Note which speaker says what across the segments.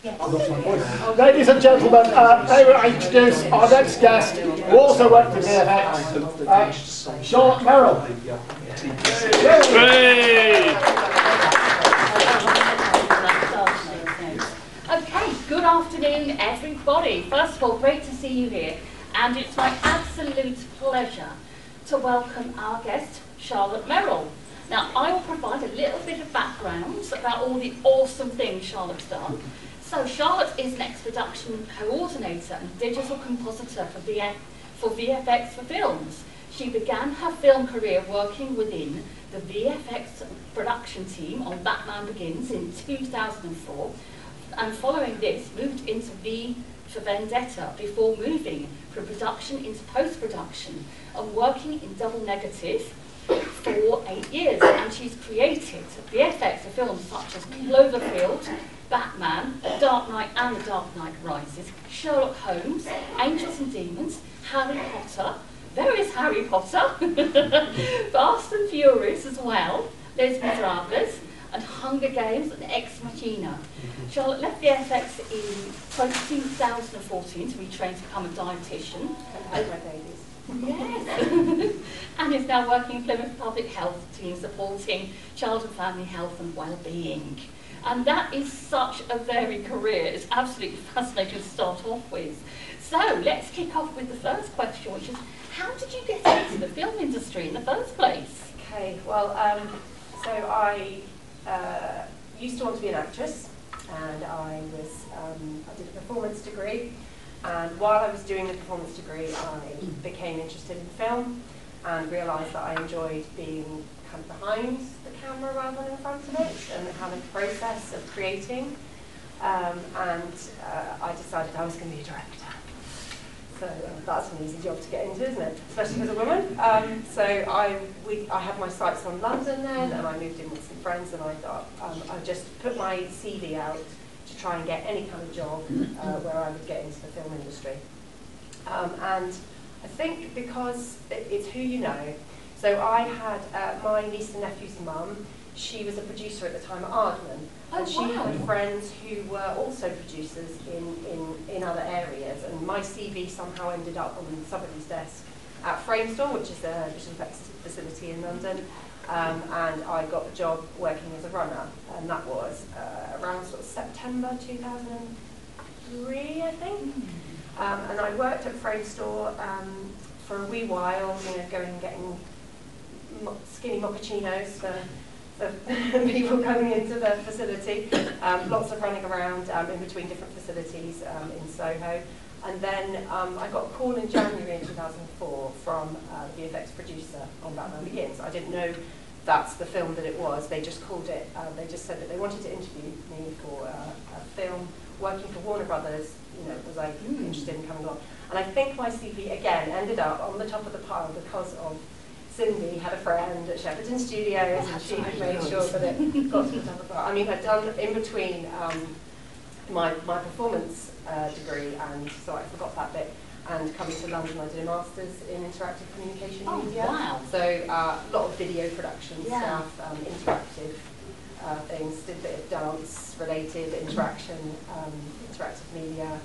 Speaker 1: Ladies and gentlemen, may I introduce our next guest, who also worked in VFX, Charlotte Merrill.
Speaker 2: Okay, good afternoon everybody. First of all, great to see you here, and it's my absolute pleasure to welcome our guest, Charlotte Merrill. Now, I will provide a little bit of background about all the awesome things Charlotte's done. So, Charlotte is an ex-production coordinator and digital compositor for VFX for films. She began her film career working within the VFX production team on Batman Begins in 2004, and following this, moved into V for Vendetta before moving from production into post-production and working in double negative for 8 years. And she's created VFX for films such as Cloverfield, Batman, The Dark Knight and The Dark Knight Rises, Sherlock Holmes, Angels and Demons, Harry Potter, various Harry Potter, Fast and Furious as well, Les Miserables, and Hunger Games and Ex Machina. Charlotte left VFX in 2014 to be trained to become a dietitian. Yes. And is now working in Plymouth Public Health team supporting child and family health and well-being. And that is such a varied career. It's absolutely fascinating to start off with. So let's kick off with the first question, which is, how did you get into the film industry in the first place?
Speaker 3: Okay, well, so I used to want to be an actress, and I did a performance degree. And while I was doing the performance degree, I became interested in film and realised that I enjoyed being kind of behind the camera rather than in front of it, and the kind of process of creating. I decided I was going to be a director. So that's an easy job to get into, isn't it? Especially as a woman. So I had my sights on London then, and I moved in with some friends, and I thought I'd just put my CV out to try and get any kind of job where I would get into the film industry. And I think because it's who you know. So I had my niece and nephew's mum. She was a producer at the time at Aardman, and she had friends who were also producers in other areas. And my CV somehow ended up on somebody's desk at Framestore, which is a visual effects facility in London. And I got a job working as a runner, and that was around sort of September 2003, I think. And I worked at Framestore for a wee while, you know, going and getting skinny mochachinos for people coming into the facility. Lots of running around in between different facilities in Soho. And then I got a call in January in 2004 from the VFX producer on Batman Begins. I didn't know that's the film that it was. They just called it, they just said that they wanted to interview me for a film working for Warner Brothers. You know, was I interested in coming on? And I think my CV again ended up on the top of the pile because of Cindy had a friend at Shepperton Studios, and she had made sure that it got to the top of the pile. I mean, I'd done in between my performance degree, and so I forgot that bit. And coming to London, I did a master's in interactive communication media. Wow. So a lot of video production stuff, interactive things, did a bit of dance-related interaction, interactive media.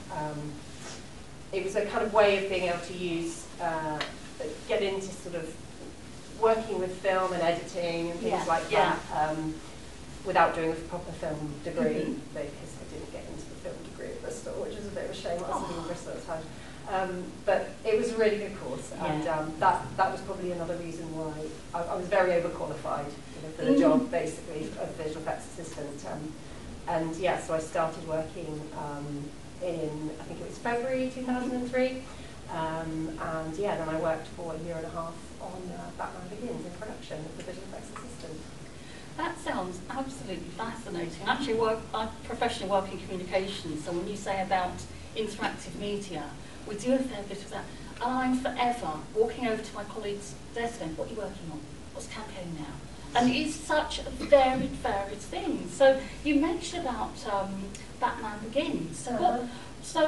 Speaker 3: It was a kind of way of being able to use, get into sort of working with film and editing and things like that, without doing a proper film degree, because I didn't get into the film degree at Bristol, which is a bit of a shame. I was living in Bristol at the time. But it was a really good course, and that was probably another reason why I was very overqualified, you know, for the job, basically, of visual effects assistant. And yeah, so I started working in, I think it was February 2003, and yeah, then I worked for a year and a half on Batman Begins in production as the visual effects assistant.
Speaker 2: That sounds absolutely fascinating. Actually, I professionally work in communications, so when you say about interactive media, we do a fair bit of that. And I'm forever walking over to my colleague's desk going, what are you working on? What's campaign now? And it's such a varied thing. So you mentioned about Batman Begins. So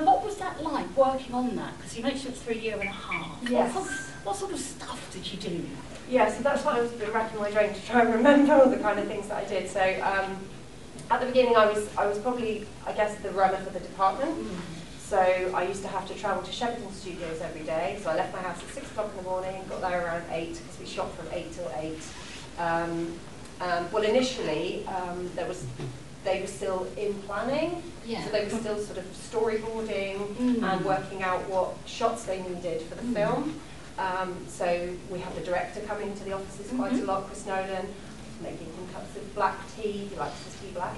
Speaker 2: what was that like, working on that? Because you mentioned it was for a year and a half.
Speaker 3: Yes.
Speaker 2: What sort of stuff did you do?
Speaker 3: Yeah, so that's what I was racking my brain to try and remember all the kind of things that I did. So at the beginning I was probably, I guess, the runner for the department. So I used to have to travel to Shepperton Studios every day. So I left my house at 6 o'clock in the morning, got there around 8, because we shot from 8 till 8. Well, initially, they were still in planning, so they were still sort of storyboarding and working out what shots they needed for the film. So we had the director coming into the offices quite a lot, Chris Nolan, making him cups of black tea, he likes his tea black,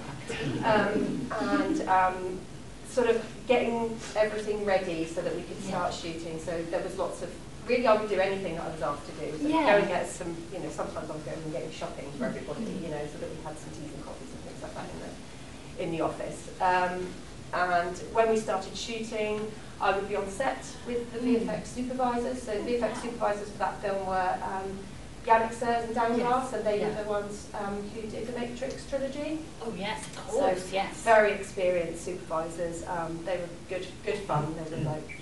Speaker 3: and sort of getting everything ready so that we could start shooting. So there was lots of, really I would do anything that I was asked to do. So go and get some, sometimes I was going and getting shopping for everybody, so that we had some teas and coffees and things like that in the office. And when we started shooting, I would be on set with the VFX supervisors. So the VFX supervisors for that film were Yannick Serres and Dan Glass, and they were the ones who did the Matrix trilogy.
Speaker 2: Oh yes, of course,
Speaker 3: so,
Speaker 2: yes.
Speaker 3: Very experienced supervisors. They were good fun. They were like,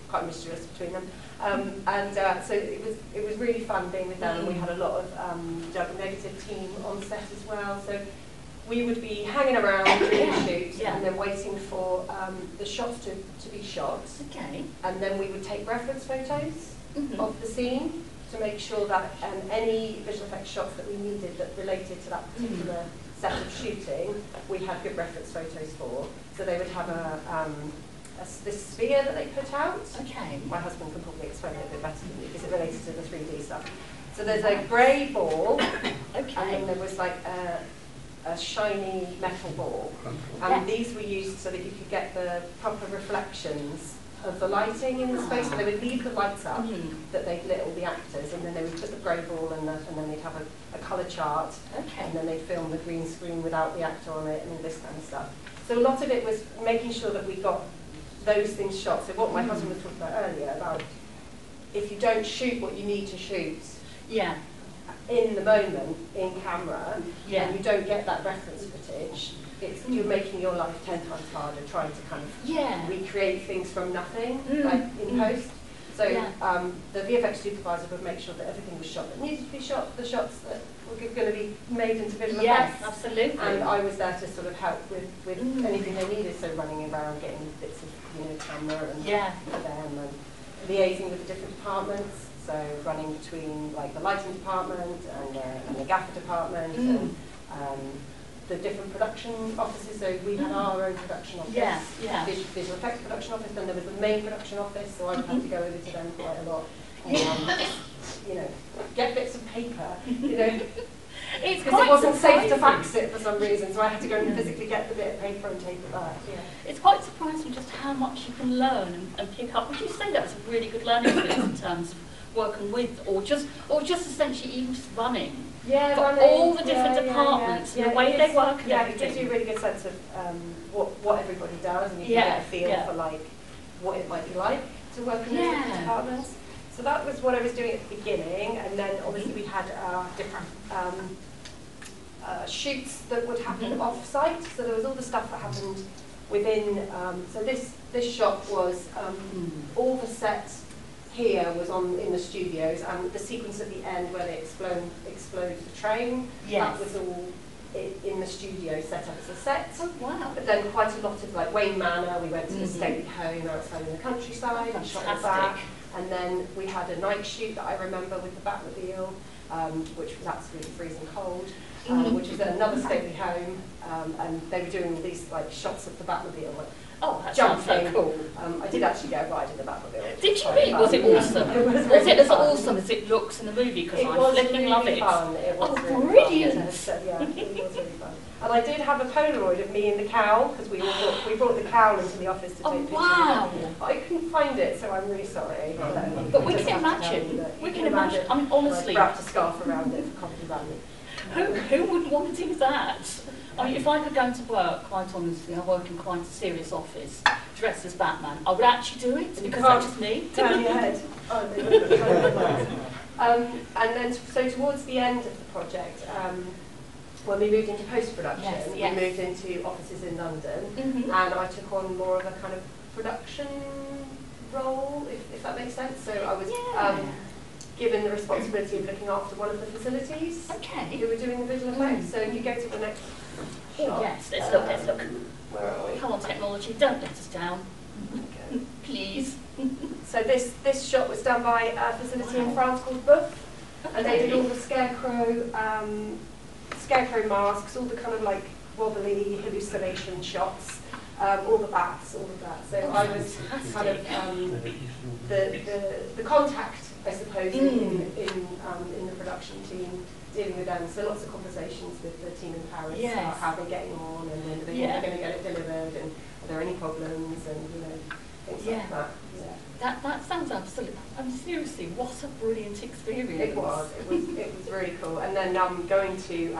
Speaker 3: quite mischievous between them. So it was really fun being with them, and we had a lot of double negative team on set as well. So we would be hanging around doing shoots and then waiting for the shots to be shot.
Speaker 2: Okay.
Speaker 3: And then we would take reference photos of the scene to make sure that any visual effects shots that we needed that related to that particular set of shooting, we had good reference photos for. So they would have this sphere that they put out.
Speaker 2: Okay.
Speaker 3: My husband can probably explain it a bit better than me because it related to the 3D stuff. So there's a grey ball, and then there was like a shiny metal ball. And these were used so that you could get the proper reflections of the lighting in the space. So they would leave the lights up that they'd lit all the actors, and then they would put the grey ball and then they'd have a colour chart, and then they'd film the green screen without the actor on it and all this kind of stuff. So a lot of it was making sure that we got those things shot. So what my husband was talking about earlier, about if you don't shoot what you need to shoot in the moment, in camera, and you don't get that reference footage, you're making your life 10 times harder trying to kind of recreate things from nothing, like in post. So the VFX supervisor would make sure that everything was shot that needed to be shot, the shots that were going to be made into visual effects.
Speaker 2: Absolutely.
Speaker 3: And I was there to sort of help with anything they needed, so running around, getting bits of camera and for them, and liaising with the different departments. So running between like the lighting department and the gaffer department and the different production offices. So we had our own production office, visual effects production office, then there was the main production office, so I would have to go over to them quite a lot. And, get bits of paper,
Speaker 2: It's
Speaker 3: because it wasn't safe to fax it for some reason, so I had to go and physically get the bit of paper and tape it back.
Speaker 2: It's quite surprising just how much you can learn and pick up. Would you say that's a really good learning experience in terms of working with, or just essentially even just running?
Speaker 3: Running,
Speaker 2: all the different departments and the way they work and everything.
Speaker 3: It gives you a really good sense of what everybody does, and you can get a feel for like what it might be like to work in those different departments. So that was what I was doing at the beginning, and then obviously we had different shoots that would happen off-site. So there was all the stuff that happened within. So this shot was all the set here was in the studios, and the sequence at the end where they explode the train. That was all in the studio set up as a set.
Speaker 2: Oh, wow.
Speaker 3: But then quite a lot of like Wayne Manor, we went to the stately home outside in the countryside and shot the back. And then we had a night shoot that I remember with the Batmobile, which was absolutely freezing cold, which was at another stately home, and they were doing all these like shots of the Batmobile, like
Speaker 2: that
Speaker 3: jumping.
Speaker 2: sounds so cool.
Speaker 3: I did actually go ride in the Batmobile.
Speaker 2: Did you really? Was it awesome?
Speaker 3: Was
Speaker 2: it as awesome as it looks in the movie? Because I flipping love it.
Speaker 3: Fun. It was really
Speaker 2: brilliant!
Speaker 3: Fun. It was really fun. And I did have a Polaroid of me and the cow, because we brought the cow into the office to take pictures.
Speaker 2: Wow!
Speaker 3: I couldn't find it, so I'm really sorry.
Speaker 2: But we can imagine. We can imagine. I mean, honestly.
Speaker 3: I wrapped a scarf around it for comedy value.
Speaker 2: Who would want to do that? I mean, if I could go into work, quite honestly, I work in quite a serious office, dressed as Batman, I would actually do it, because that's just me.
Speaker 3: Turn your head. And then, so towards the end of the project, when we moved into post-production, we moved into offices in London, and I took on more of a kind of production role, if that makes sense. So I was given the responsibility of looking after one of the facilities who were doing the visual effects. So you go to the next shot.
Speaker 2: yes, let's look, let's look.
Speaker 3: Where are we?
Speaker 2: Come on, technology, don't let us down.
Speaker 3: Okay.
Speaker 2: Please.
Speaker 3: So this shot was done by a facility in France called Buff, and they did all the scarecrow masks, all the kind of like wobbly hallucination shots, all the bats, all of that. So I was kind of the contact, I suppose, in the production team, dealing with them. So lots of conversations with the team in Paris about how they're getting on, and when they're going to get it delivered, and are there any problems, and things like that. Yeah.
Speaker 2: That sounds absolutely. I mean, seriously, what a brilliant experience.
Speaker 3: It was really cool. And then going to,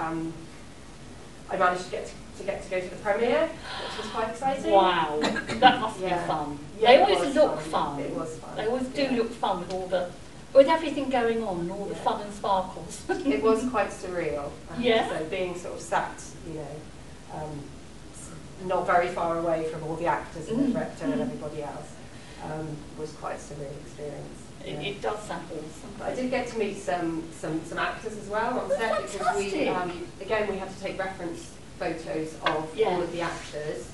Speaker 3: I managed to get to go to the premiere, which was quite exciting.
Speaker 2: Wow, that must be fun.
Speaker 3: Yeah,
Speaker 2: they always look fun.
Speaker 3: It was fun.
Speaker 2: They always do look fun with everything going on and all the fun and sparkles.
Speaker 3: It was quite surreal.
Speaker 2: Yeah.
Speaker 3: So being sort of sat, not very far away from all the actors and the director and everybody else, was quite a surreal experience.
Speaker 2: It does sound awesome.
Speaker 3: But I did get to meet some actors as well on set, because we had to take reference photos of all of the actors,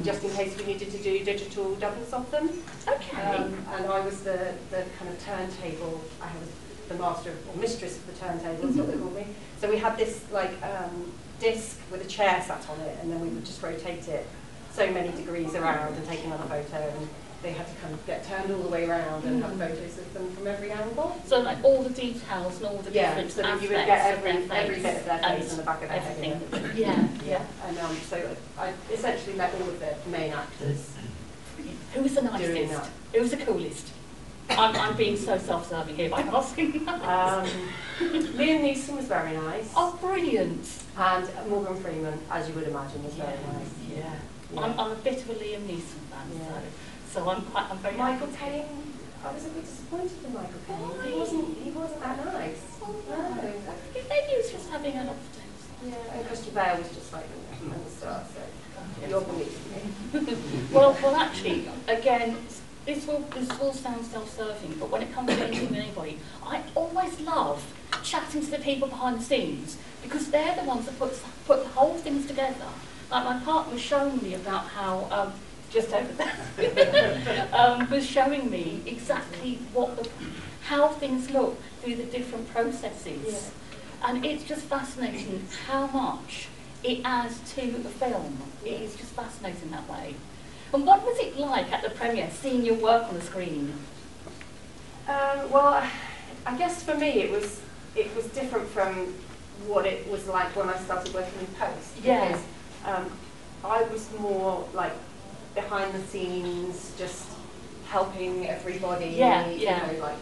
Speaker 3: just in case we needed to do digital doubles of them.
Speaker 2: Okay.
Speaker 3: And I was the kind of turntable. I was the master or mistress of the turntable. That's what they called me. So we had this like disc with a chair sat on it, and then we would just rotate it so many degrees around and take another photo. And they had to kind of get turned all the way around and have photos of them from every angle.
Speaker 2: So like all the details and all the different
Speaker 3: so
Speaker 2: aspects
Speaker 3: you would get every
Speaker 2: of their
Speaker 3: bit of their face and the back of their head. Yeah. And so I essentially met all of the main actors.
Speaker 2: Who was the nicest? Who was the coolest? I'm being so self-serving here by asking.
Speaker 3: Liam Neeson was very nice.
Speaker 2: Oh, brilliant.
Speaker 3: And Morgan Freeman, as you would imagine, was very nice.
Speaker 2: Yeah. I'm a bit of a Liam Neeson fan, so I'm very
Speaker 3: Michael Caine, I was a bit disappointed with Michael Caine. He wasn't that nice.
Speaker 2: Oh, no. Maybe he was just having an off day.
Speaker 3: Yeah, and Christian Bale was just like the star, so you're believing me.
Speaker 2: Well, actually, again, this will sound self-serving, but when it comes to anything and anybody, I always love chatting to the people behind the scenes, because they're the ones that put the whole things together. Like my partner was showing me about how, just over there, was showing me exactly how things look through the different processes. And it's just fascinating how much it adds to the film. It is just fascinating that way. And what was it like at the premiere, seeing your work on the screen?
Speaker 3: Well, I guess for me it was different from what it was like when I started working in post. Because I was more like behind the scenes, just helping everybody, like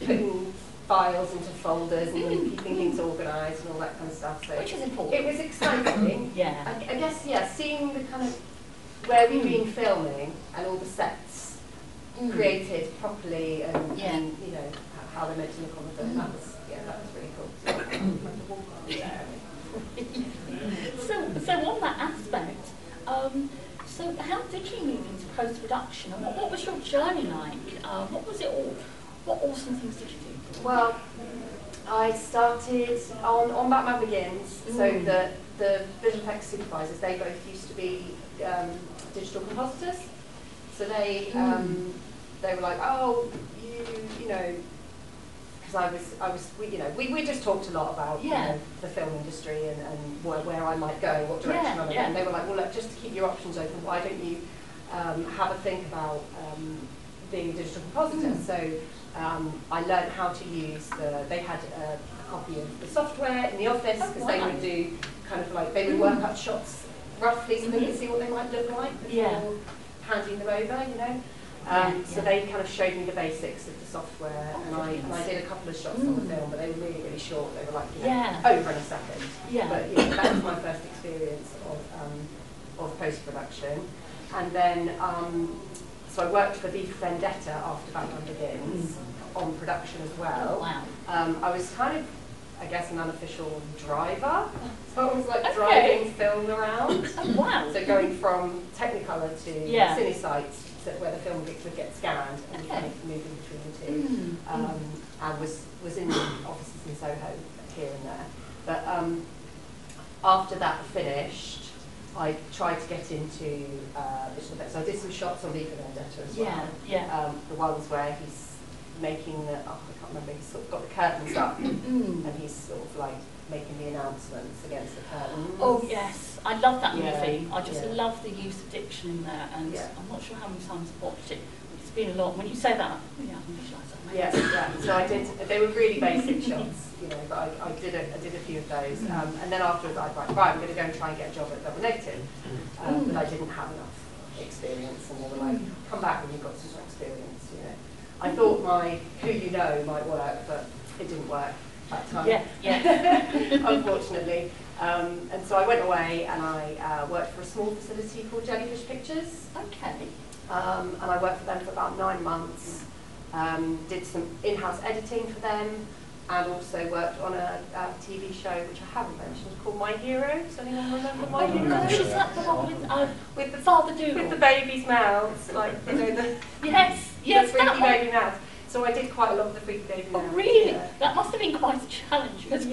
Speaker 3: putting files into folders and keeping things organised and all that kind of stuff. So
Speaker 2: which is important.
Speaker 3: It was exciting. I guess, seeing the kind of where we've been filming and all the sets created properly and how they're meant to look on the film. That was really cool.
Speaker 2: So on that aspect, so how did you move into post-production, and what was your journey like? What was it all? What awesome things did you do?
Speaker 3: Well, I started on Batman Begins, so the visual effects supervisors, they both used to be digital compositors. So they were like, oh, you know, because we just talked a lot about the film industry and where I might go, what direction I might go. And they were like, well, look, just to keep your options open, why don't you have a think about being a digital compositor? So I learned how to use they had a copy of the software in the office, because they would do kind of like, they would work up shots roughly so they could see what they might look like before handing them over, So they kind of showed me the basics of the software, and I did a couple of shots on the film, but they were really, really short. They were like, over in a second. But that was my first experience of post-production. And then, so I worked for V for Vendetta after Batman Begins on production as well. I was kind of, I guess, an unofficial driver. So I was like driving film around. So going from Technicolor to Cine sites, where the film would get scanned, and kind of moving between the two. And was in the offices in Soho here and there. But after that finished, I tried to get into visual effects. So I did some shots on V for Vendetta as well. The ones where he's making the, I can't remember, he's sort of got the curtains up and he's sort of like making the announcements against the curtains.
Speaker 2: Oh yes, I love that movie. I just love the use of diction in there, and I'm not sure how many times I've watched it. It's been a lot. When you say that, I can visualise that.
Speaker 3: Yeah. So I did. They were really basic shots, you know, but I did a few of those, and then afterwards I thought, right, I'm going to go and try and get a job at Double Negative, but I didn't have enough experience, and they were like, come back when you've got some more experience, you know. I thought my Who You Know might work, but it didn't work that time. Unfortunately. And so I went away and I worked for a small facility called Jellyfish Pictures.
Speaker 2: Okay.
Speaker 3: And I worked for them for about 9 months. Did some in-house editing for them, and also worked on a TV show which I haven't mentioned called My Hero. Does anyone remember My Hero?
Speaker 2: Is that the one with the Father Dougal?
Speaker 3: With the baby's mouths, like, you know, the
Speaker 2: yes,
Speaker 3: the freaky baby mouths. So I did quite a lot of the freaky baby mouths.
Speaker 2: Oh really? Yeah. That must have been quite a challenge. Because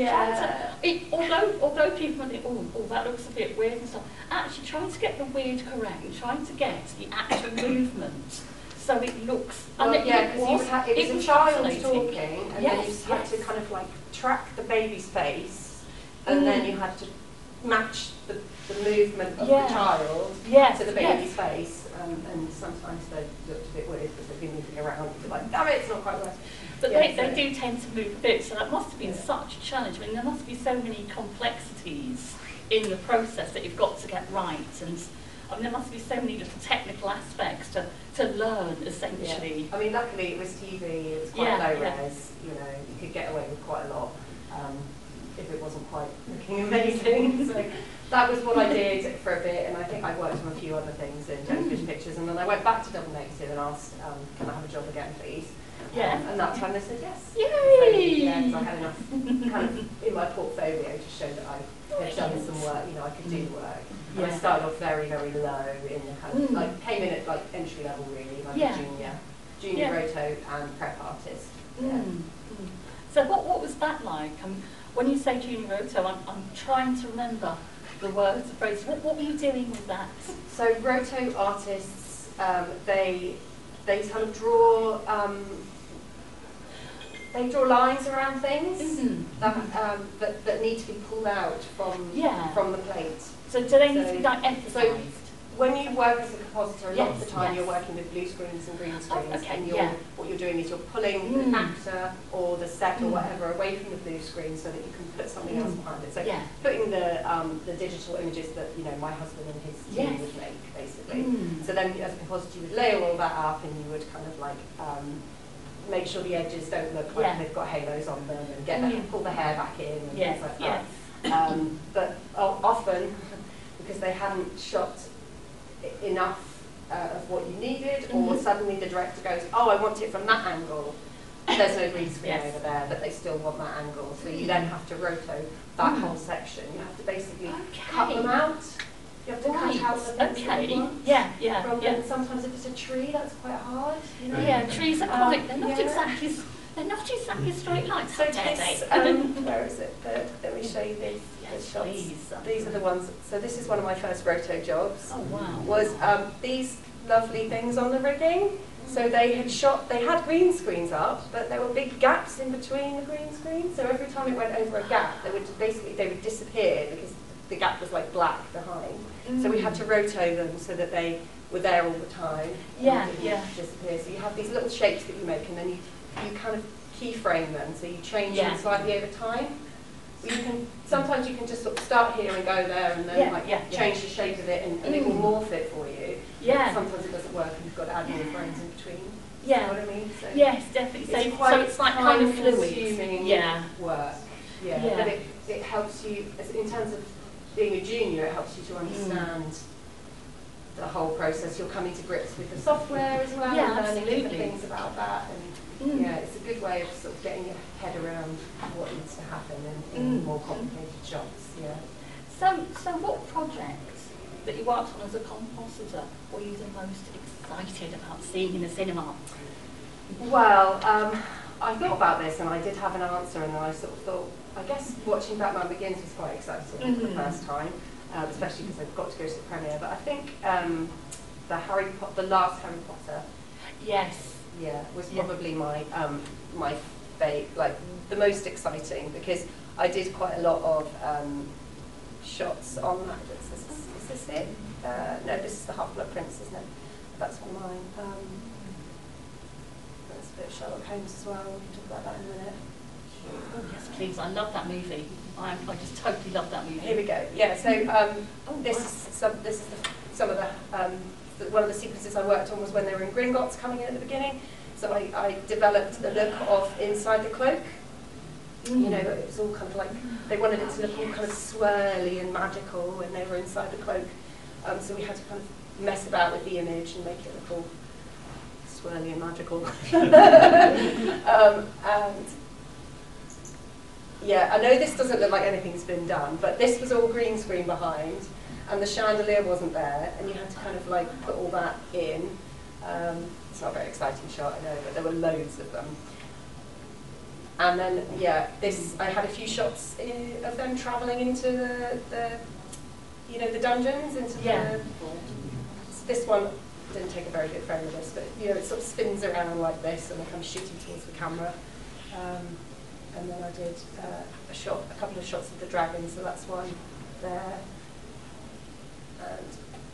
Speaker 2: although people might think, oh, that looks a bit weird and stuff, actually trying to get the weird correct and trying to get the actual movement so it looks.
Speaker 3: Well,
Speaker 2: and
Speaker 3: it was a child talking, and then you had to kind of like track the baby's face, and then you had to match the movement of the child to the baby's face. And sometimes they looked a bit weird because they've been moving around. You're like, damn it, it's not quite right.
Speaker 2: But they do tend to move a bit, so that must have been such a challenge. I mean, there must be so many complexities in the process that you've got to get right, and I mean, there must be so many little technical aspects to learn, essentially.
Speaker 3: Yeah. I mean, luckily it was TV, it was quite low res, you know, you could get away with quite a lot if it wasn't quite looking amazing. So that was what I did for a bit, and I think I worked on a few other things in Jellyfish Pictures, and then I went back to Double Negative and asked, can I have a job again, please? And that time they said yes.
Speaker 2: Yay!
Speaker 3: So, because I had enough kind of in my portfolio to show that I had done some work, you know, I could do the work. And I started off very, very low in the kind of, like, came in at like entry level really, like a junior roto and prep artist.
Speaker 2: So what was that like? When you say junior roto, I'm trying to remember the words, the phrase. What were you doing with that?
Speaker 3: So roto artists, they kind of draw they draw lines around things that need to be pulled out from the plate.
Speaker 2: So do they need to be like emphasised?
Speaker 3: So when you work as a compositor, a lot of the time you're working with blue screens and green screens, and what you're doing is you're pulling the actor or the set or whatever away from the blue screen so that you can put something else behind it. So putting the digital images that, you know, my husband and his team would make, basically. So then as a compositor you would layer all that up, and you would kind of like make sure the edges don't look like they've got halos on them, and pull the hair back in and things like that. But often, because they hadn't shot enough of what you needed, or suddenly the director goes, oh, I want it from that angle. There's no green screen over there, but they still want that angle. So you then have to roto that whole section. You have to basically cut them out. You have to cut out the things that you want. Sometimes if it's a tree, that's quite hard. You know?
Speaker 2: Yeah, trees are quite, they're not exactly straight lines.
Speaker 3: So this, where is it? Let me show you these. These are the ones. So this is one of my first roto jobs.
Speaker 2: Oh wow!
Speaker 3: Was these lovely things on the rigging? So they had green screens up, but there were big gaps in between the green screens. So every time it went over a gap, they would disappear because the gap was like black behind. So we had to roto them so that they were there all the time. Disappear. So you have these little shapes that you make, and then you kind of keyframe them. So you change them slightly over time. Sometimes you can just sort of start here and go there, and then change the shape of it, and it will morph it for you. Sometimes it doesn't work, and you've got to add more frames in between. You know what I mean? So
Speaker 2: yes, definitely. So it's like kind of
Speaker 3: consuming work. But it helps you, in terms of being a junior, it helps you to understand the whole process. You're coming to grips with the software as well, and learning different things about that. And it's a good way of sort of getting your head around what needs to happen in more complicated shots.
Speaker 2: So what projects that you worked on as a compositor were you the most excited about seeing in the cinema?
Speaker 3: Well, I thought about this, and I did have an answer, and then I sort of thought, I guess watching Batman Begins was quite exciting for the first time. especially because I've got to go to the premiere. But I think the last Harry Potter,
Speaker 2: Yes.
Speaker 3: yeah, was probably my like the most exciting, because I did quite a lot of shots on that. Is this it? No, this is the Half-Blood Prince, isn't it? That's on mine. There's a bit of Sherlock Holmes as well. We can talk about that in a minute.
Speaker 2: Oh, yes, please. I love that movie. I just totally love that movie.
Speaker 3: Here we go. Yeah. So this is some of the one of the sequences I worked on was when they were in Gringotts coming in at the beginning. So I developed the look of inside the cloak. You know, it was all kind of like, they wanted it to look all kind of swirly and magical when they were inside the cloak. So we had to kind of mess about with the image and make it look all swirly and magical. And yeah, I know this doesn't look like anything's been done, but this was all green screen behind, and the chandelier wasn't there, and you had to kind of like put all that in. It's not a very exciting shot, I know, but there were loads of them. And then, yeah, I had a few shots of them travelling into the dungeons, into this one didn't take a very good frame of this, but it sort of spins around like this, and they're kind of shooting towards the camera. And then I did a couple of shots of the dragon, so that's one there. And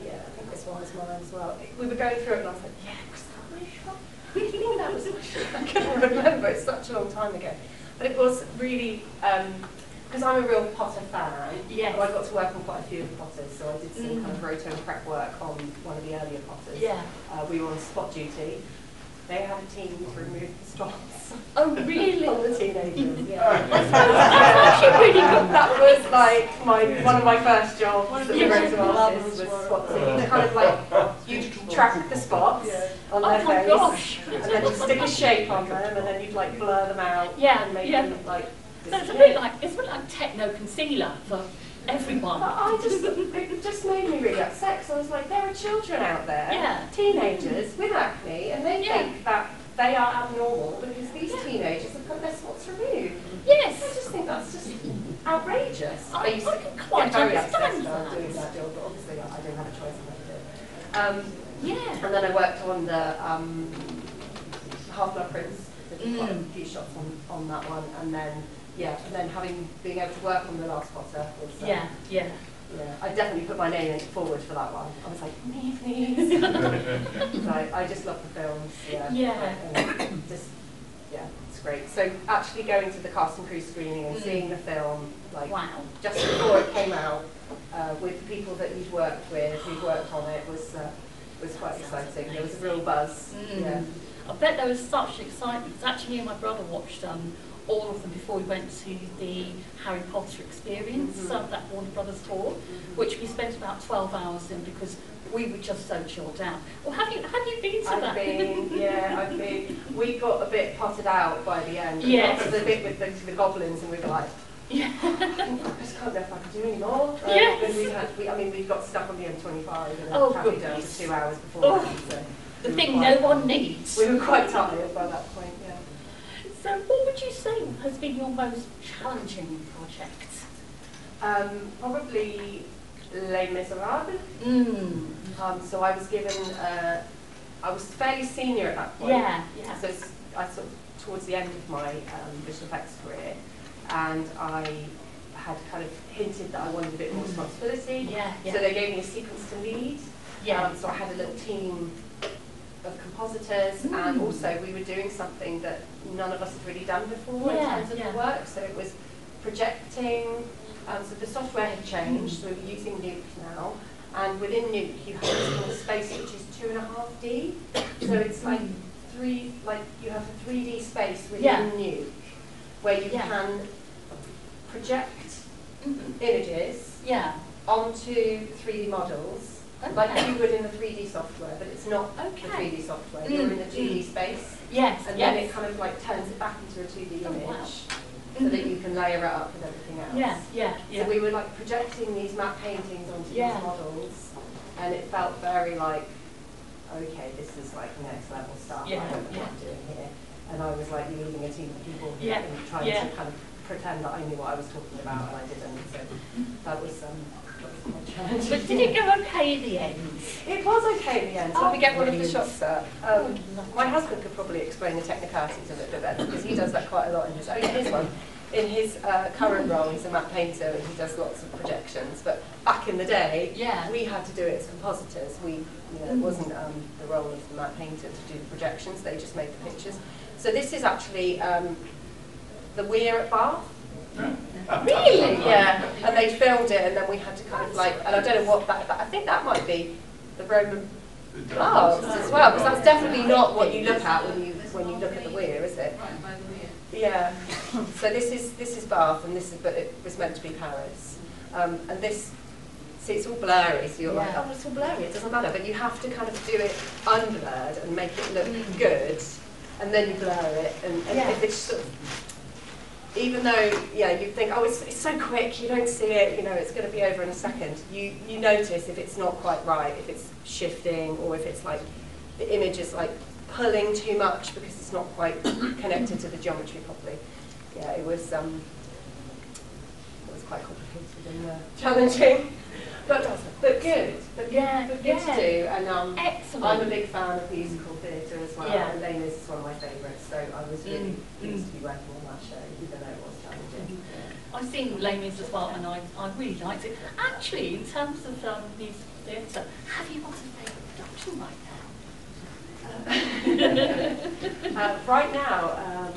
Speaker 3: yeah, I think this one was mine as well. We were going through it and I was like, yeah, was that my shot? I think that was my shot. I couldn't remember, it's such a long time ago. But it was really, because I'm a real Potter fan,
Speaker 2: yes.
Speaker 3: I got to work on quite a few of the Potters, so I did some kind of roto and prep work on one of the earlier Potters.
Speaker 2: Yeah.
Speaker 3: We were on spot duty. They had a team to remove the stops.
Speaker 2: Oh, really?
Speaker 3: All the teenagers, yeah.
Speaker 2: Really good.
Speaker 3: That was like one of my first jobs that we wrote to artists was spotting. You kind of like, you track the spots on their face,
Speaker 2: gosh.
Speaker 3: and then you stick a shape on them, and then you'd like blur them out and make them like.
Speaker 2: So it's a bit like techno concealer for everyone.
Speaker 3: But it just made me really upset, because I was like, there are children out there, teenagers with acne, and they think that they are abnormal because these teenagers have got their spots removed.
Speaker 2: Yes.
Speaker 3: I just think that's just outrageous. I used to
Speaker 2: quite
Speaker 3: get very upset
Speaker 2: understand
Speaker 3: about
Speaker 2: that.
Speaker 3: doing that job, but obviously I didn't have a choice in what to do.
Speaker 2: Yeah.
Speaker 3: And then I worked on the Half-Blood Prince. I did quite a few shots on that one, and then being able to work on the last Potter was yeah, I definitely put my name forward for that one. I was like, me please. I just love the films. It's great. So actually going to the cast and crew screening and seeing the film, like just before it came out, with the people that you'd worked with, who'd worked on it, was quite exciting. There was a real buzz. Yeah.
Speaker 2: I bet there was such excitement. Actually, me and my brother watched all of them before we went to the Harry Potter experience, that Warner Brothers tour, which we spent about 12 hours in because we were just so chilled out. Well, have you been to that?
Speaker 3: I've been. We got a bit potted out by the end.
Speaker 2: Yes.
Speaker 3: The bit with the goblins, and we were like, I just can't know if I can do any more. We got stuck on the M25 and traffic down for 2 hours before.
Speaker 2: The thing no one needs.
Speaker 3: We were quite tired by that point, yeah.
Speaker 2: So what would you say has been your most challenging project?
Speaker 3: Probably Les Miserables. So I was given, I was fairly senior at that point.
Speaker 2: Yeah.
Speaker 3: So I sort of towards the end of my visual effects career, and I had kind of hinted that I wanted a bit more responsibility. So they gave me a sequence to lead. So I had a little team of compositors, and also we were doing something that none of us had really done before in terms of the work. So it was projecting. So the software had changed. So we were using Nuke now, and within Nuke you have this kind of space which is 2.5D. So it's like you have a 3D space within Nuke where you can project images onto 3D models. Like you would in the 3D software, but it's not the 3D software. You're in the 2D space, and then it kind of like turns it back into a 2D image, so that you can layer it up with everything else. So we were like projecting these matte paintings onto these models, and it felt very like, okay, this is like next level stuff. I don't know what I'm doing here. And I was like leading a team of people and trying to kind of pretend that I knew what I was talking about, and I didn't. So that was my challenge.
Speaker 2: But did it go okay in the end?
Speaker 3: It was okay in the end. So let me get one of the shots up.
Speaker 2: Oh,
Speaker 3: My husband could probably explain the technicalities of it a bit better, because he does that quite a lot in his. Oh, yeah, here's one. In his current role, he's a matte painter and he does lots of projections. But back in the day, we had to do it as compositors. It wasn't the role of the matte painter to do the projections. They just made the pictures. So this is actually the Weir at Bath.
Speaker 2: Really?
Speaker 3: Yeah. And they filmed it, and then we had to kind of like, and I don't know what that. I think that might be the Roman baths as well, because that's definitely not what you look at when you look at the Weir, is it? Yeah. So this is Bath, and but it was meant to be Paris. And this, see, it's all blurry, so you're like, oh, it's all blurry, it doesn't matter. But you have to kind of do it unblurred and make it look good, and then you blur it. And if it's sort of, even though, you think, oh, it's so quick, you don't see it, it's going to be over in a second. You notice if it's not quite right, if it's shifting, or if it's like the image is like pulling too much because it's not quite connected to the geometry properly. Yeah, it was quite complicated and challenging, but good. But good to do. And
Speaker 2: excellent.
Speaker 3: I'm a big fan of musical theatre as well. And Lena's is one of my favourites, so I was really pleased to be working on that show, even though it was challenging.
Speaker 2: I've seen Les Mis as well, and I really liked it. Actually, in terms of musical theatre, have you got a favourite production right now?
Speaker 3: Right now,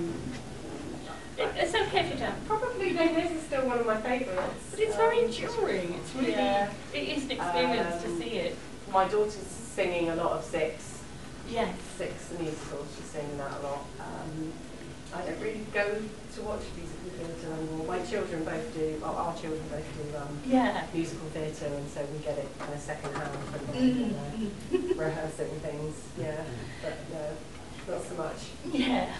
Speaker 2: it's okay if you don't.
Speaker 3: Probably Les Mis is still one of my favourites.
Speaker 2: But it's very enduring. It's really, it is an experience to see it.
Speaker 3: My daughter's singing a lot of Six.
Speaker 2: Yes.
Speaker 3: Six, the musical, she's singing that a lot. I don't really go to watch musical theatre anymore. My children both do, well, our children both do musical theatre, and so we get it kind of second-hand from them, rehearsing things, but no, not so much.
Speaker 2: Yeah.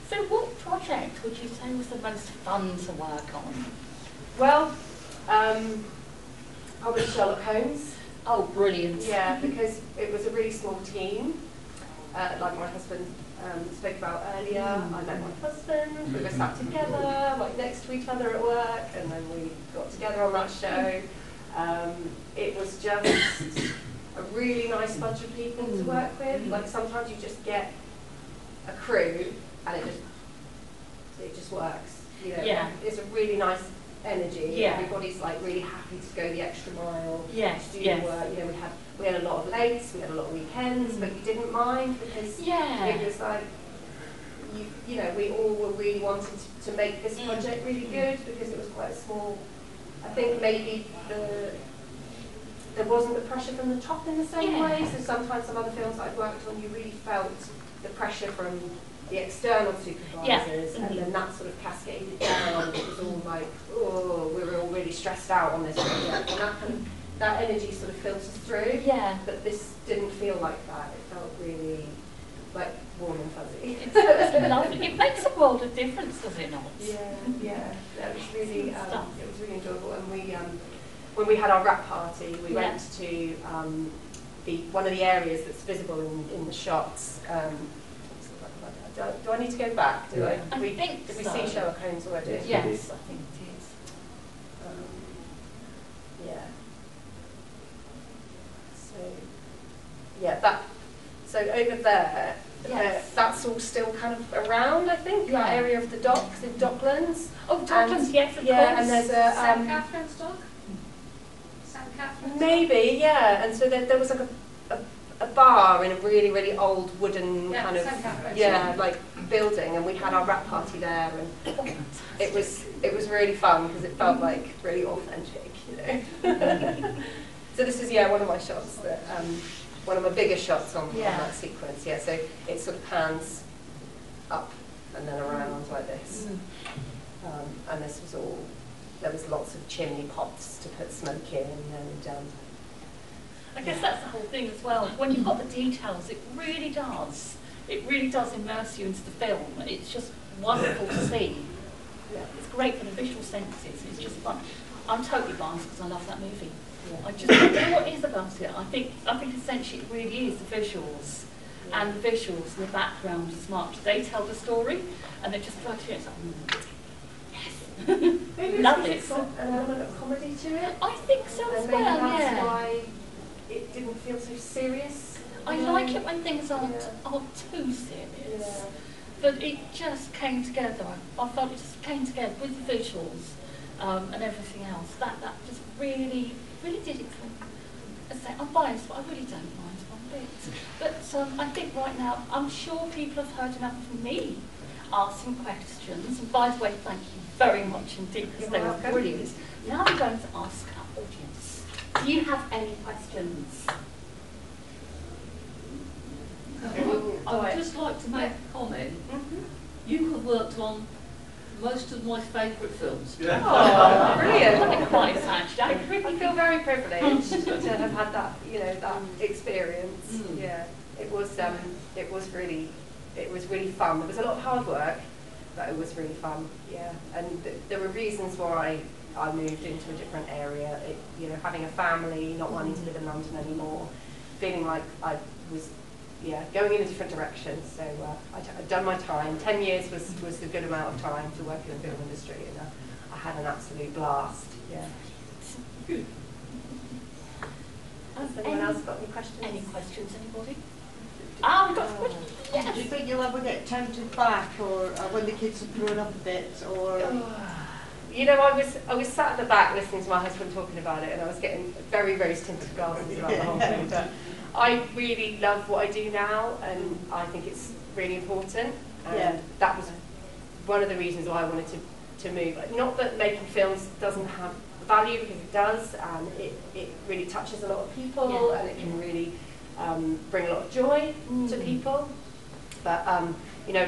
Speaker 2: So what project would you say was the most fun to work on?
Speaker 3: Well, probably Sherlock Holmes.
Speaker 2: Oh, brilliant.
Speaker 3: Yeah, because it was a really small team, like my husband spoke about earlier. I met my husband, we were sat together, like next to each other at work, and then we got together on that show. It was just a really nice bunch of people to work with. Like sometimes you just get a crew and it just works. It's a really nice energy. Everybody's like really happy to go the extra mile to do the work. We had a lot of lates, we had a lot of weekends, but you didn't mind because it was like we all were really wanting to make this project really good because it was quite small. I think maybe there wasn't the pressure from the top in the same way. So sometimes some other films that I've worked on, you really felt the pressure from the external supervisors, and then that sort of cascaded down. It was all like, oh, we were all really stressed out on this project, and that energy sort of filters through. But this didn't feel like that. It felt really like warm and fuzzy.
Speaker 2: It's lovely. It makes a world of difference, does it not?
Speaker 3: Yeah. It was really enjoyable. And when we had our wrap party, we went to one of the areas that's visible in the shots. Do I need to go back? Did we see Sherlock Holmes already?
Speaker 2: Yes, I think it is.
Speaker 3: So over there, that's all still kind of around, I think, that area of the docks in Docklands.
Speaker 2: Oh, Docklands, yes, of course.
Speaker 3: And there's a
Speaker 4: St. Catherine's dock? St. Catherine's?
Speaker 3: Maybe, and so there was like a bar in a really, really old wooden kind of like building, and we had our wrap party there, and it was really fun because it felt like really authentic, So this is one of my shots that one of my bigger shots on that sequence. So it sort of pans up and then around like this, and this was all. There was lots of chimney pots to put smoke in, and
Speaker 2: I guess that's the whole thing as well. When you've got the details, it really does immerse you into the film. It's just wonderful to see. It's great for the visual senses. It's just fun. I'm totally biased because I love that movie. I just don't know what it is about it. I think essentially it really is the visuals, and the visuals and the background as much. They tell the story, and they just try to. It's like, yes.
Speaker 3: Maybe
Speaker 2: Love
Speaker 3: it's
Speaker 2: it.
Speaker 3: because it's got an element of comedy to it.
Speaker 2: I think so as
Speaker 3: And maybe
Speaker 2: well,
Speaker 3: that's
Speaker 2: yeah.
Speaker 3: why it didn't feel so serious.
Speaker 2: I like it when things aren't too serious.
Speaker 3: Yeah.
Speaker 2: But it just came together. I felt it just came together with the visuals and everything else. That just really did it for me. As I say, I'm biased, but I really don't mind one bit. But I think right now, I'm sure people have heard enough of me asking questions. And by the way, thank you very much indeed, because they were brilliant. Now I'm going to ask our audience. Do you have any questions?
Speaker 5: I would just like to make a comment. You have worked on most of my favourite films.
Speaker 3: Yeah. Oh, brilliant!
Speaker 2: Quite attached.
Speaker 3: I really feel very privileged to have had that, that experience. Yeah, it was really fun. There was a lot of hard work, but it was really fun. Yeah, and there were reasons why I moved into a different area. Having a family, not wanting to live in London anymore, feeling like I was. Going in a different direction. So I'd done my time. 10 years was a good amount of time to work in the film industry, and I had an absolute blast. Yeah. Has anyone else got any questions?
Speaker 2: Any questions, anybody? Ah, we've got a question. Yes.
Speaker 6: Do you think you'll ever get tempted back, or when the kids have grown up a bit, or?
Speaker 3: I was sat at the back listening to my husband talking about it, and I was getting very rose-tinted glasses about the whole thing. But I really love what I do now, and I think it's really important. And that was one of the reasons why I wanted to move. Not that making films doesn't have value, because it does, and it really touches a lot of people, and it can really bring a lot of joy to people. But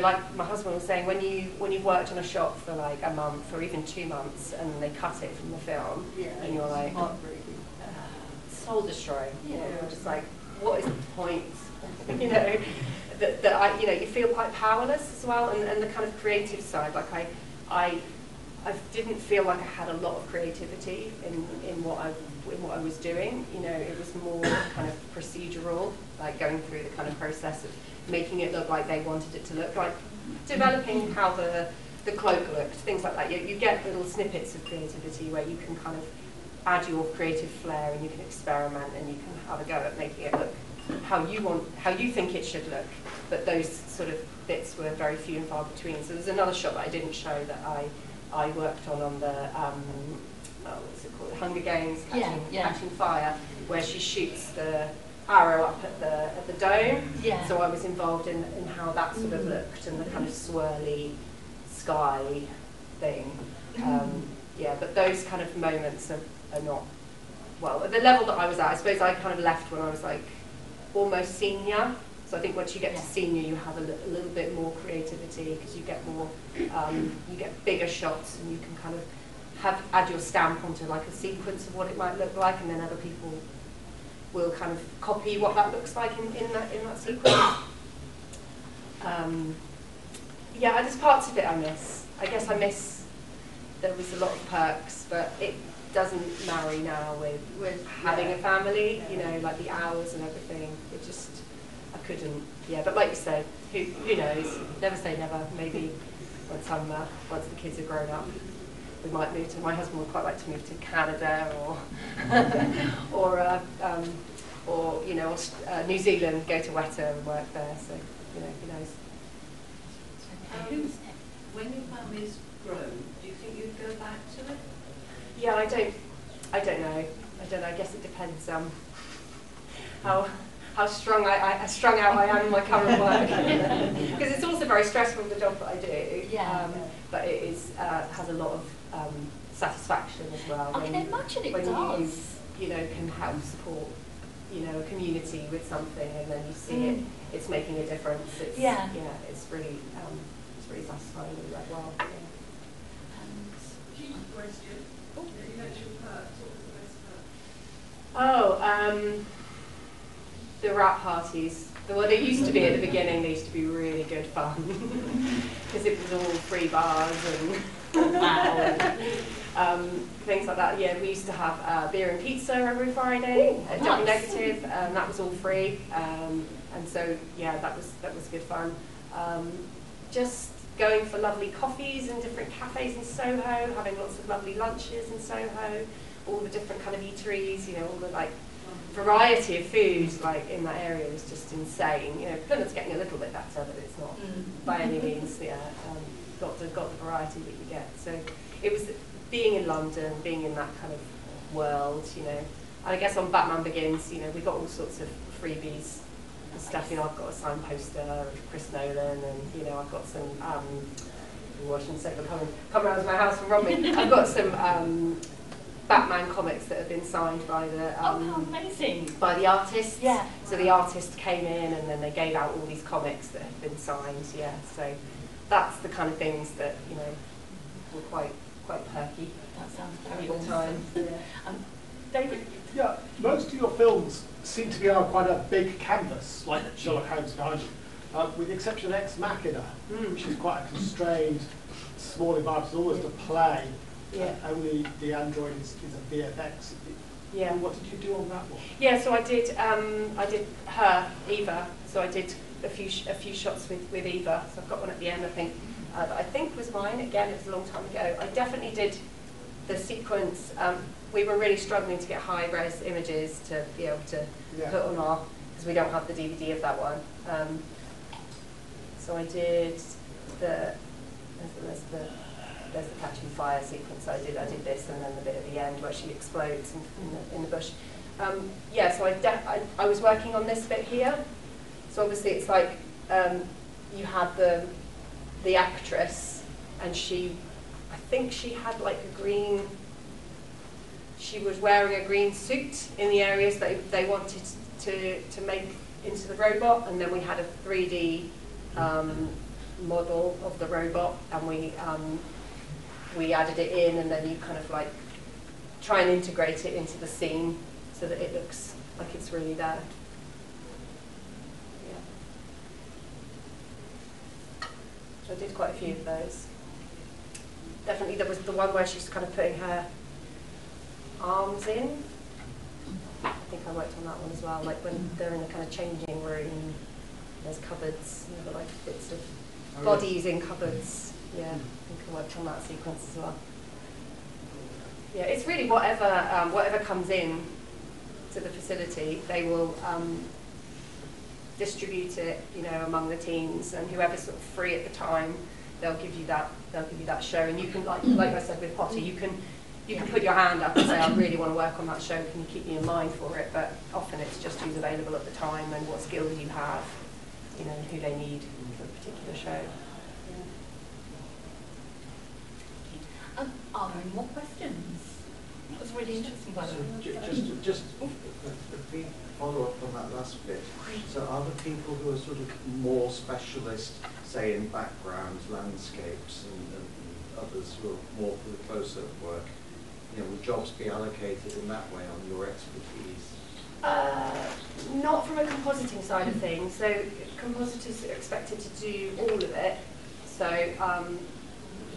Speaker 3: like my husband was saying, when you've worked on a shot for like a month or even 2 months, and they cut it from the film, and you're like, soul destroying. You're just like, what is the point? You feel quite powerless as well, and the kind of creative side. Like I didn't feel like I had a lot of creativity in what I was doing. It was more kind of procedural, like going through the kind of process of making it look like they wanted it to look, like developing how the cloak looked, things like that. You get little snippets of creativity where you can kind of add your creative flair, and you can experiment, and you can have a go at making it look how you think it should look. But those sort of bits were very few and far between. So there's another shot that I didn't show that I worked on the what's it called, Hunger Games, catching fire, where she shoots the arrow up at the dome. So I was involved in how that sort of looked, and the kind of swirly sky thing. But those kind of moments are not, well, at the level that I was at, I suppose I kind of left when I was like almost senior. So I think once you get to senior, you have a little bit more creativity, because you get more, you get bigger shots, and you can kind of add your stamp onto like a sequence of what it might look like, and then other people will kind of copy what that looks like in that sequence. There's parts of it I miss. I guess I miss, there was a lot of perks, but it doesn't marry now with having a family, like the hours and everything. It just, I couldn't, but like you say, who knows, never say never. Maybe once the kids are grown up, we might move to, my husband would quite like to move to Canada or New Zealand, go to Weta and work there, so, who knows.
Speaker 5: When your family's grown, do you think you'd go back to it?
Speaker 3: Yeah, I don't know. I guess it depends how strung out I am in my current work. Because it's also very stressful, the job that I do. But it is has a lot of satisfaction as well.
Speaker 2: I can imagine it
Speaker 3: when
Speaker 2: does.
Speaker 3: you can help support a community with something, and then you see it's making a difference. It's it's really satisfying, really like, wow.
Speaker 4: Cheeky question. You mentioned perks. What was the best perk?
Speaker 3: The wrap parties. Well, they used to be at the beginning. They used to be really good fun, because it was all free bars and things like that. Yeah, we used to have beer and pizza every Friday at Double Negative, and that was all free. And so that was good fun. Just going for lovely coffees in different cafes in Soho, having lots of lovely lunches in Soho, all the different kind of eateries, you know, all the like variety of foods like in that area was just insane. You know, Plymouth's getting a little bit better, but it's not by any means, yeah, got the variety that you get. So it was being in London, being in that kind of world, you know. And I guess on Batman Begins, you know, we got all sorts of freebies and stuff. You know, I've got a signed poster of Chris Nolan, and you know, I've got some. Washington State come around to my house and rob me. I've got some Batman comics that have been signed by the
Speaker 2: oh, how amazing!
Speaker 3: By the artists.
Speaker 2: Yeah.
Speaker 3: So the artist came in, and then they gave out all these comics that have been signed. Yeah. So that's the kind of things that, you know, were quite perky.
Speaker 2: That sounds very
Speaker 3: all the time. Yeah.
Speaker 2: David?
Speaker 1: Yeah, most of your films seem to be on quite a big canvas, like Sherlock Holmes behind you, with the exception of Ex Machina, which is quite a constrained, small environment. It's almost a play.
Speaker 3: Yeah.
Speaker 1: Only the android is a VFX.
Speaker 3: Yeah.
Speaker 1: What did you do on that one?
Speaker 3: Yeah, so I did her, Eva. So I did a few shots with Eva. So I've got one at the end, I think. That I think was mine. Again, it was a long time ago. I definitely did the sequence. We were really struggling to get high-res images to be able to put on our, because we don't have the DVD of that one. So I did there's the catching fire sequence. I did this, and then the bit at the end where she explodes in the bush. Yeah, so I was working on this bit here. So obviously it's like you had the actress, and I think she had like a green. She was wearing a green suit in the areas that they wanted to make into the robot, and then we had a 3D model of the robot, and we added it in, and then you kind of like try and integrate it into the scene so that it looks like it's really there. Yeah. So I did quite a few of those. Definitely there was the one where she's kind of putting her arms in. I think I worked on that one as well, like when they're in a kind of changing room, there's cupboards, you know, like bits of bodies in cupboards. Yeah, I think I worked on that sequence as well. Yeah, it's really whatever comes in to the facility, they will distribute it, you know, among the teams, and whoever's sort of free at the time, they'll give you that show, and you can, like I said with Potter, you can put your hand up and say, I really want to work on that show, can you keep me in mind for it? But often it's just who's available at the time and what skills you have, you know, and who they need for a particular show.
Speaker 2: Are there any more questions? That was really interesting, by the way.
Speaker 7: Just a follow-up on that last bit. So are the people who are sort of more specialist, say in backgrounds, landscapes, and others who are more for the close-up work, you know, will jobs be allocated in that way on your expertise?
Speaker 3: Not from a compositing side of things. So compositors are expected to do all of it. So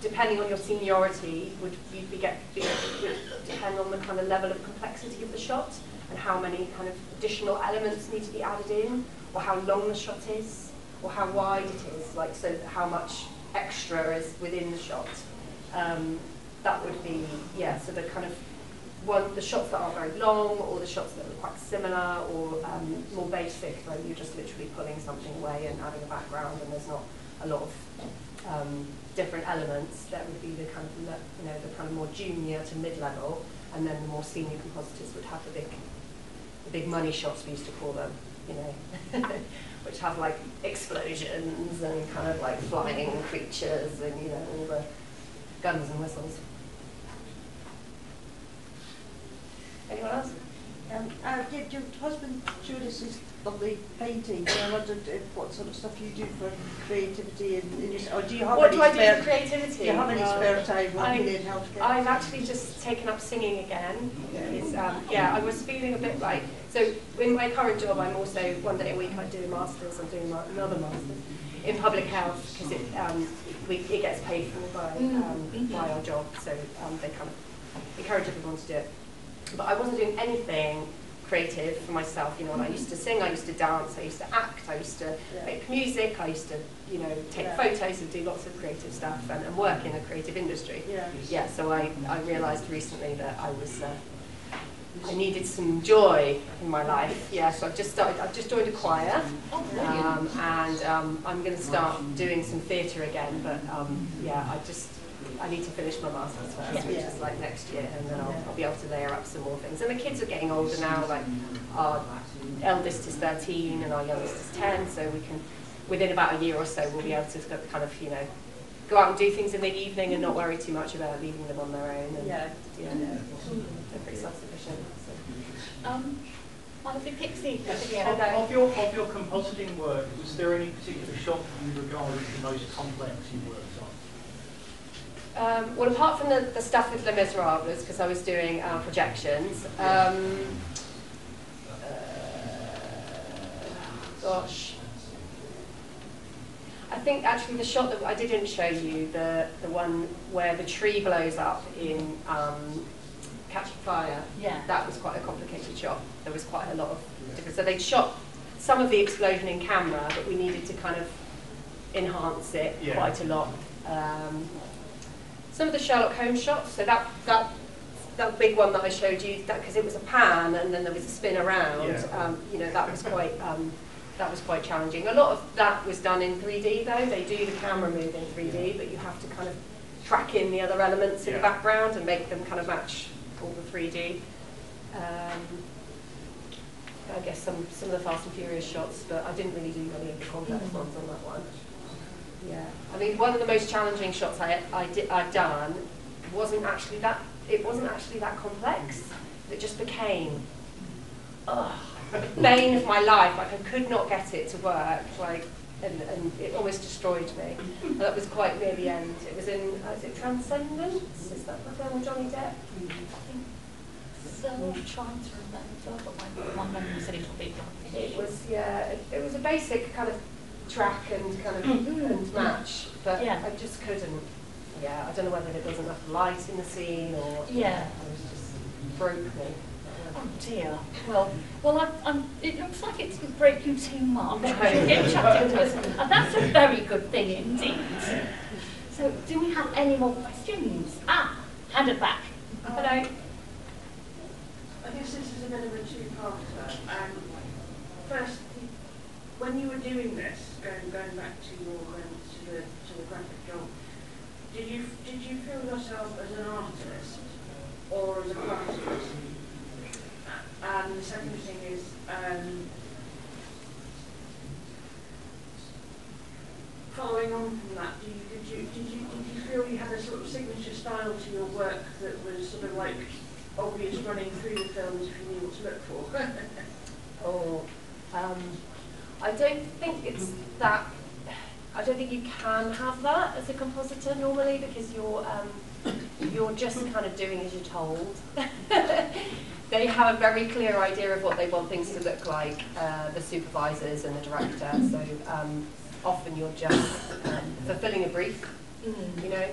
Speaker 3: depending on your seniority, would depend on the kind of level of complexity of the shot and how many kind of additional elements need to be added in, or how long the shot is, or how wide it is. Like, so how much extra is within the shot. That would be, yeah, so the kind of the shots that are very long, or the shots that are quite similar, or more basic, where you're just literally pulling something away and adding a background, and there's not a lot of different elements. That would be the kind of, you know, the kind of more junior to mid-level, and then the more senior compositors would have the big money shots, we used to call them, you know, which have like explosions and kind of like flying creatures and, you know, all the guns and whistles. Anyone else?
Speaker 6: Your husband showed us his lovely painting, and I wondered what sort of stuff you do for creativity, or do you have
Speaker 3: what
Speaker 6: any
Speaker 3: do I
Speaker 6: spare,
Speaker 3: do for creativity?
Speaker 6: do you have any spare time working in healthcare?
Speaker 3: I've actually just taken up singing again. Yeah, I was feeling a bit like, so in my current job, I'm also, one day a week I do a master's, I'm doing another master's in public health, because it gets paid for by our job, so they kind of encourage everyone to do it. But I wasn't doing anything creative for myself, you know, when I used to sing, I used to dance, I used to act, I used to make music, I used to, you know, take photos and do lots of creative stuff and work in the creative industry. Yeah, so I realised recently that I needed some joy in my life. Yeah, so I've just joined a choir, and I'm going to start doing some theatre again. But yeah, I need to finish my masters first, which is like next year, and then I'll be able to layer up some more things. And the kids are getting older now. Like our eldest is 13, and our youngest is 10. So we can, within about a year or so, we'll be able to kind of, you know, go out and do things in the evening and not worry too much about leaving them on their own. And, they're pretty self-sufficient. So.
Speaker 2: Honestly, Pixie.
Speaker 8: Of your compositing work, was there any particular shot that you regard as the most complex you worked on?
Speaker 3: Well, apart from the stuff with Les Miserables, because I was doing projections, gosh. I think actually the shot that I didn't show you, the one where the tree blows up in Catching Fire, that was quite a complicated shot. There was quite a lot of different. So they'd shot some of the explosion in camera, but we needed to kind of enhance it quite a lot. Some of the Sherlock Holmes shots, so that big one that I showed you, because it was a pan and then there was a spin around. You know, that was quite challenging. A lot of that was done in 3D though. They do the camera move in 3D, but you have to kind of track in the other elements in the background and make them kind of match all the 3D. I guess some of the Fast and Furious shots, but I didn't really do any of the complex ones on that one. Yeah, I mean, one of the most challenging shots I've done wasn't actually that. It wasn't actually that complex. It just became the bane of my life. Like I could not get it to work. Like, and it almost destroyed me. And that was quite near the end. It was in is it Transcendence? Is that the film with Johnny Depp?
Speaker 2: So I'm trying to remember, but my memory's a little bit rough.
Speaker 3: It was it was a basic kind of track and kind of and match, but I just couldn't. Yeah, I don't know whether there wasn't enough light in the scene or it was just broke me.
Speaker 2: Oh dear. Well, it looks like it didn't break you too much. You're getting chatting to us, and that's a very good thing indeed. So, do we have any more questions? Hand it back. Hello.
Speaker 6: I guess this is a bit of a two-parter. First, when you were doing this, going back to your to the graphic job, did you feel yourself as an artist or as a craftsperson? And the second thing is, following on from that, did you feel you had a sort of signature style to your work that was sort of like obvious running through the films if you knew what to look for?
Speaker 3: I don't think it's that. I don't think you can have that as a compositor normally because you're just kind of doing as you're told. They have a very clear idea of what they want things to look like, the supervisors and the director. So often you're just fulfilling a brief, you know.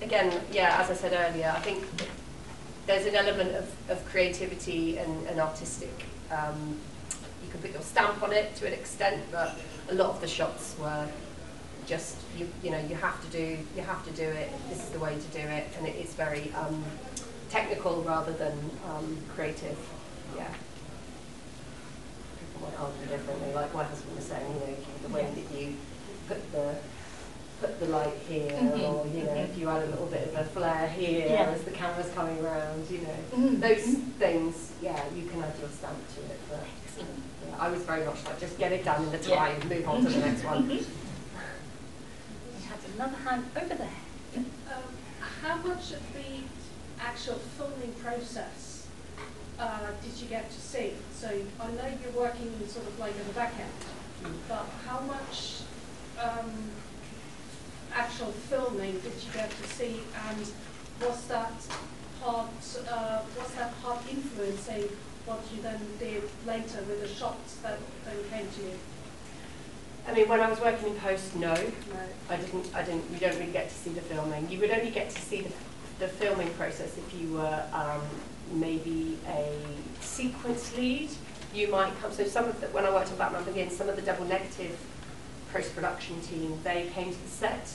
Speaker 3: Again, as I said earlier, I think there's an element of creativity and artistic. You can put your stamp on it to an extent, but a lot of the shots were just you know you have to do it. This is the way to do it, and it's very technical rather than creative. Yeah. People might argue differently. Like my husband was saying, you know, the way that you put the light here, or you know, if you add a little bit of a flare here as the camera's coming around, you know, those things. Yeah, you can add your stamp to it. But yeah, I was very much like, just get it done in the time, move on to the next one.
Speaker 2: We have another hand over there.
Speaker 4: How much of the actual filming process did you get to see? So I know you're working sort of like at the back end, but how much actual filming did you get to see, and was that part influencing what you then did later with the shots that then came to you?
Speaker 3: I mean, when I was working in post, no. I didn't. You don't really get to see the filming. You would only get to see the filming process if you were maybe a sequence lead you might come, so some of the, when I worked on Batman Begins, some of the double negative post-production team, they came to the set.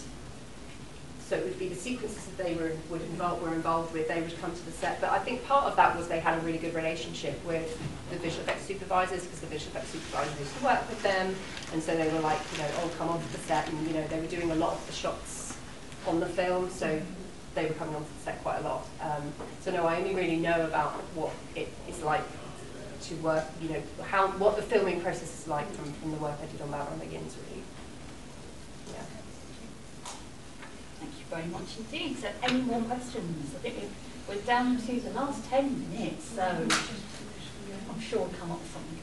Speaker 3: So it would be the sequences that they were involved with, they would come to the set. But I think part of that was they had a really good relationship with the visual effects supervisors, because the visual effects supervisors used to work with them. And so they were like, you know, oh, come onto the set. And, you know, they were doing a lot of the shots on the film, so they were coming onto the set quite a lot. So no, I only really know about what it is like to work, you know, what the filming process is like from the work I did on Batman Begins, really. Yeah.
Speaker 2: Thank you very much indeed. So any more questions? I think we're down to the last 10 minutes, so I'm sure we'll come up with something.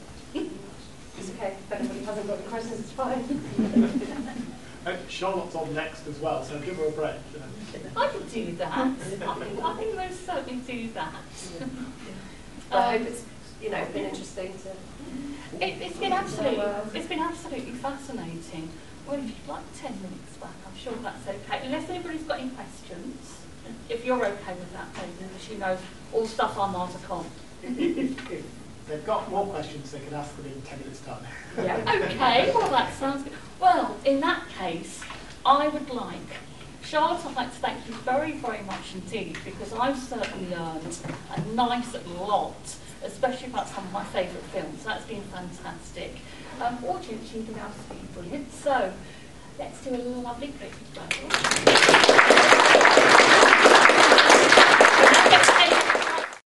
Speaker 3: It's okay, if anybody hasn't got any questions, it's fine.
Speaker 1: Charlotte's on next as well, so give her a break.
Speaker 2: I can do that. I think most certainly do that.
Speaker 3: I hope it's, you know, been interesting to...
Speaker 2: It's been absolutely fascinating. Well, if you'd like 10 minutes back, I'm sure that's okay. Unless anybody's got any questions. If you're okay with that, then she knows all stuff on Armadacon.
Speaker 1: If they've got more questions, they can ask them in 10 minutes' time.
Speaker 3: Yeah.
Speaker 2: Okay, well that sounds good. Well, in that case, I would like, Charlotte, I'd like to thank you very, very much indeed, because I've certainly learned a nice lot, especially about some of my favourite films. That's been fantastic. Audience, you've been absolutely brilliant. So, let's do a lovely quick break.